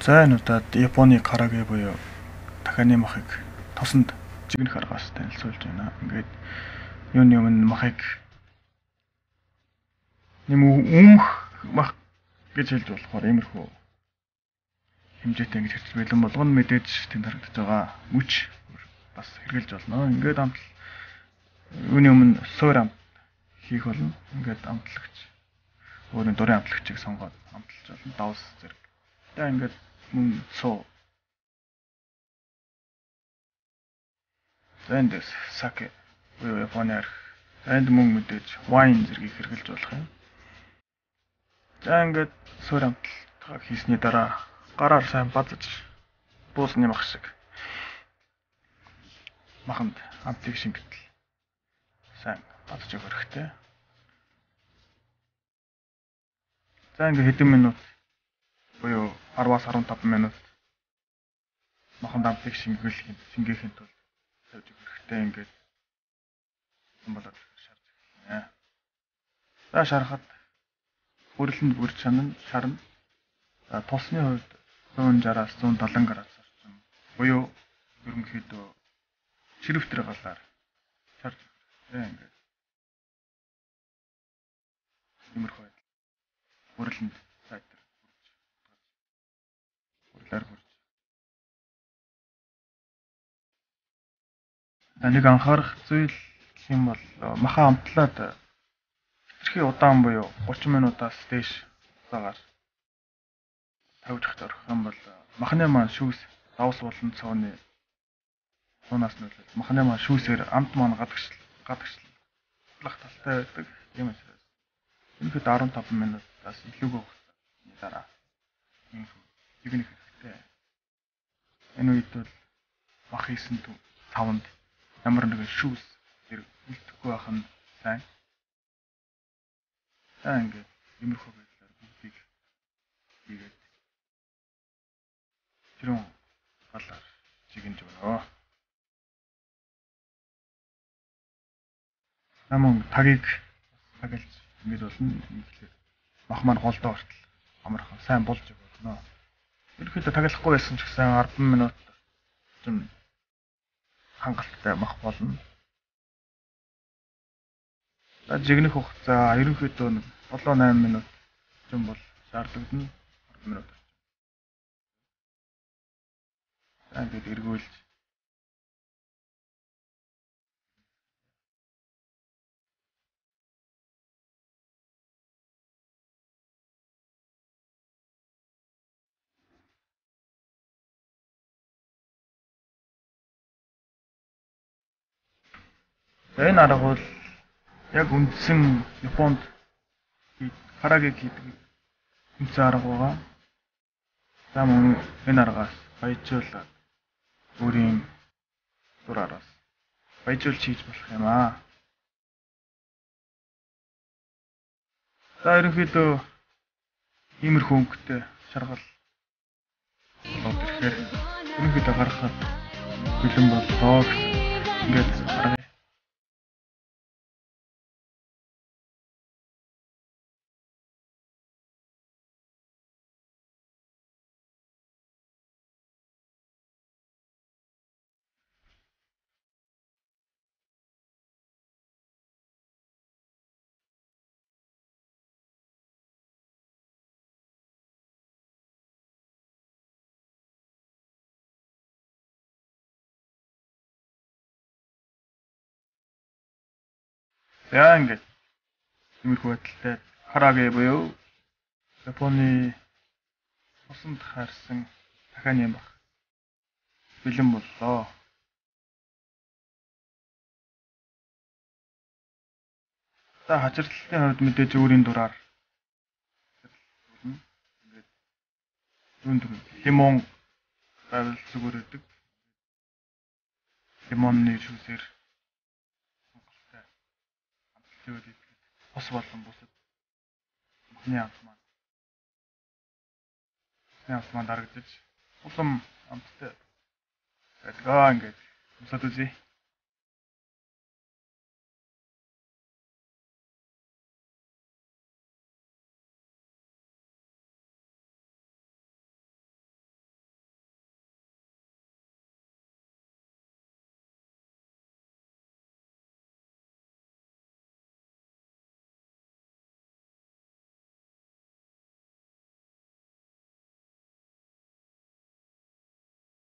За энэ удаад Японы караге буюу дахианы махыг тосонд жигнэх аргаас танилцуулж байна. Ингээд юуны өмнө махыг өмөх мах гэж хэлж болохоор иймэрхүү хэмжээтэй ингэж хэрчил бэлэн болгоно мэдээж тэнд харагдаж байгаа мөч бас хэрглэж болно. Ингээд амтл юуны өмнө суур амт хийх болно. Ингээд амтлагч өөрийн дурын амтлагчийг сонгоод амталж болно. Давс зэрэг. За ингээд мөн суу. За энд саке буюу Японы арх. Энд мөн мэдээж вайн зэргийг хэрглэж болох юм. За ингээд суур амталтаа хийсний дараа гараар сайн базаж буусны мах шиг маханд амтыг шингэтэл сайн базаж өгөх хэрэгтэй. За ингээд хэдэн минут буюу 10-аас 15 минут маханд амтыг шингээхийн тулд тавьж өгөх хэрэгтэй. Ингээд юм болоод шарж эхэлнэ. За шарахад хүрлэнд бүрж шарна. За тусны хувьд 160-аас 170 градус орчим буюу ерөнхийдөө ширвтэр галаар шарж хэрэгтэй. Ингээд иймэрхүү байдал хүрлэнд сайтар хүрлээр бүрж. За нэг анхаарах зүйл гэх юм бол махаа амтлаад хэтэрхий удаан буюу 30 минутаас дээш цагаар тавьж орхих юм бол махны маань шүүс давс болон цоонаас нөлөөлж махны маань шүүсээр амт маань гадагшлах талтай байдаг. Тийм учраас ерөнхийдөө 15 минутаас илүүгүй хугацааны дараа жигнэх хэрэгтэй. Энэ үед бол мах хийсэн таванд ямар нэгэн шүүс зэрэг үлдэхгүй байх нь сайн. За ингээд иймэрхүү байдлаар бүгдийг хийгээд тэрүүн галаар жигнэж өгнө. Намун тагийг таглаж ингэж болно. Тэгэхээр мах маань голдоо хүртэл амархан сайн болж өгнө. Ерөнхийдөө таглахгүй байсан ч гэсэн 10 минут чинь хангалттай мах болно. За жигнэх хугацаа ерөнхийдөө 7-8 минут чинь бол шаардлагадна. 10 минут. За ингээд эргүүлж за энэ арга бол яг үндсэн Японд караге хийдэг үндсэн арга байгаа. За мөн энэ аргаас баяжуулаад өөрийн дурараас баяжуулж хийж болох юм аа. За ерөнхийдөө иймэрхүү өнгөтэй шаргал болоод ирэхээр ерөнхийдөө гаргахад бэлэн боллоо гэсэн. Ингээд гаргая. За ингээд иймэрхүү байдалтай караге буюу Японы усанд хайрсан дахианы мах бэлэн боллоо. За хачирдлын хувьд мэдээж өөрийн дураар ингээд юунд лимон байвал зүгээр өгдөг. Лимонны шүүсээр сонголттой амтлын үед ус болон бусад махны амт маань дарагдаж улам амттай байдаг. Ингээд усад үзье.